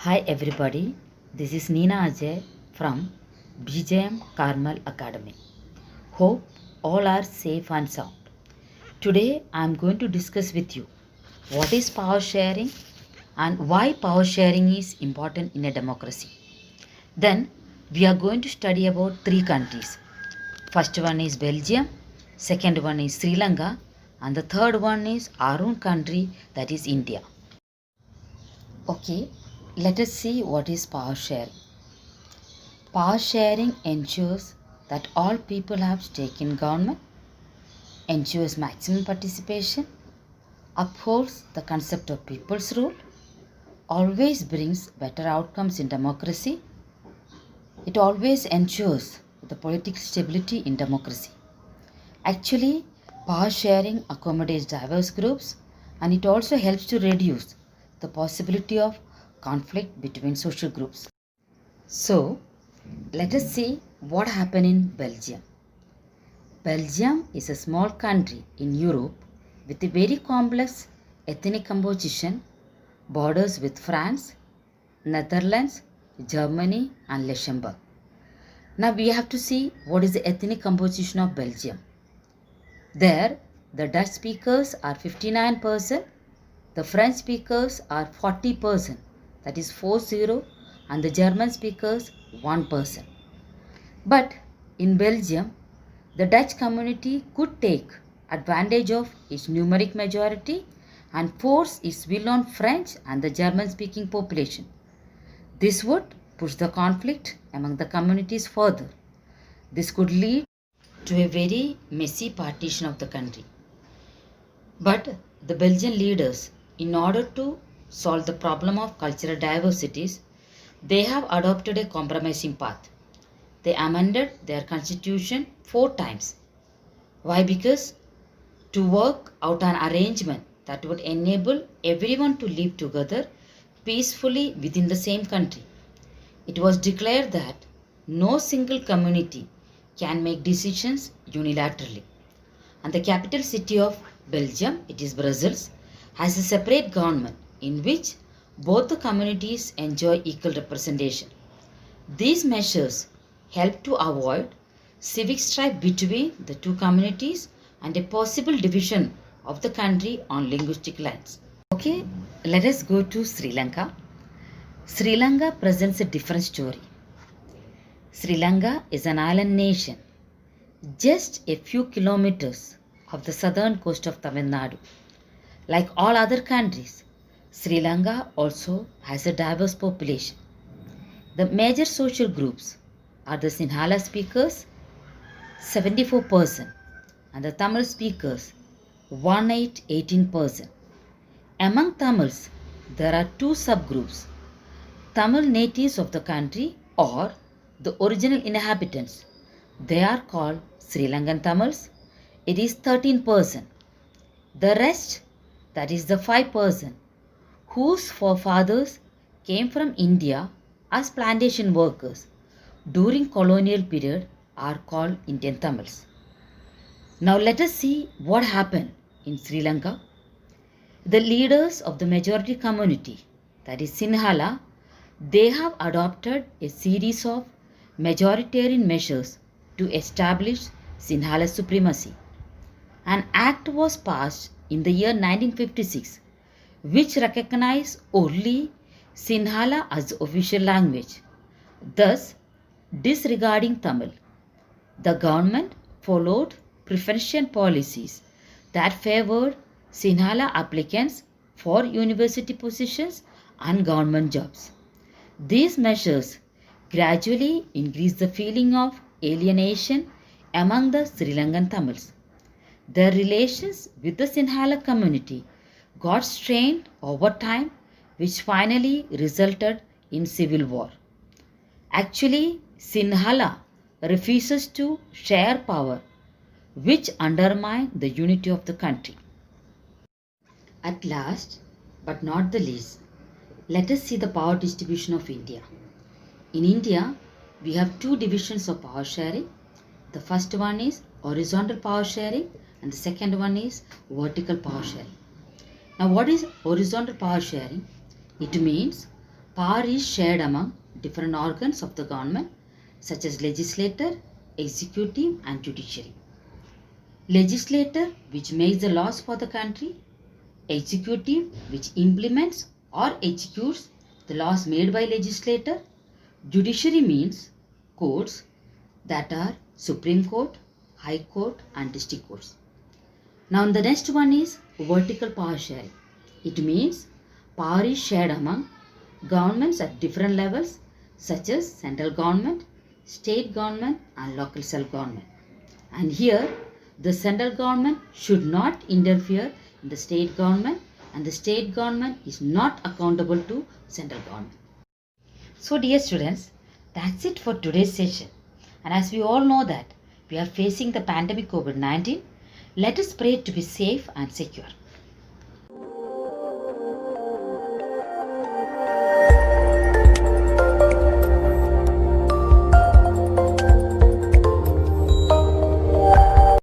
Hi everybody, this is Neena Ajay from BJM Carmel Academy. Hope all are safe and sound. Today I am going to discuss with you what is power sharing and why power sharing is important in a democracy. Then we are going to study about three countries. First one is Belgium, second one is Sri Lanka, and the third one is our own country, that is India. Okay, let us see what is power sharing. Power sharing ensures that all people have stake in government, ensures maximum participation, upholds the concept of people's rule, always brings better outcomes in democracy. It always ensures the political stability in democracy. Actually, power sharing accommodates diverse groups and it also helps to reduce the possibility of conflict between social groups. So, let us see what happened in Belgium. Belgium is a small country in Europe with a very complex ethnic composition, borders with France, Netherlands, Germany and Luxembourg. Now we have to see what is the ethnic composition of Belgium. There, the Dutch speakers are 59%, the French speakers are 40%, that is 40, and the German speakers 1%. But in Belgium, the Dutch community could take advantage of its numeric majority and force its will on French and the German speaking population. This would push the conflict among the communities further. This could lead to a very messy partition of the country. But the Belgian leaders, in order to solve the problem of cultural diversities, they have adopted a compromising path. They amended their constitution 4 times. Why? Because to work out an arrangement that would enable everyone to live together peacefully within the same country. It was declared that no single community can make decisions unilaterally. And the capital city of Belgium, it is Brussels, has a separate government in which both the communities enjoy equal representation. These measures help to avoid civic strife between the two communities and a possible division of the country on linguistic lines. Okay, let us go to Sri Lanka. Sri Lanka presents a different story. Sri Lanka is an island nation just a few kilometers of the southern coast of Tamil Nadu. Like all other countries, Sri Lanka also has a diverse population. The major social groups are the Sinhala speakers, 74%, and the Tamil speakers, 18%. Among Tamils, there are two subgroups. Tamil natives of the country or the original inhabitants. They are called Sri Lankan Tamils. It is 13%. The rest, that is the 5%, whose forefathers came from India as plantation workers during colonial period, are called Indian Tamils. Now let us see what happened in Sri Lanka. The leaders of the majority community, that is Sinhala, they have adopted a series of majoritarian measures to establish Sinhala supremacy. An act was passed in the year 1956 which recognized only Sinhala as official language, thus disregarding Tamil. The government followed preferential policies that favored Sinhala applicants for university positions and government jobs. These measures gradually increased the feeling of alienation among the Sri Lankan Tamils. Their relations with the Sinhala community got strained over time, which finally resulted in civil war. Actually, Sinhala refuses to share power, which undermined the unity of the country. At last, but not the least, let us see the power distribution of India. In India, we have two divisions of power sharing. The first one is horizontal power sharing and the second one is vertical power sharing. Now what is horizontal power sharing? It means Power is shared among different organs of the government such as legislature, executive and judiciary. Legislature which makes the laws for the country, executive which implements or executes the laws made by legislator, judiciary means courts that are Supreme Court, High Court and District Courts. Now the next one is vertical power sharing. It means power is shared among governments at different levels such as central government, state government and local self-government. And here the central government should not interfere in the state government and the state government is not accountable to central government. So dear students, that's it for today's session. And as we all know that we are facing the pandemic COVID-19, let us pray to be safe and secure.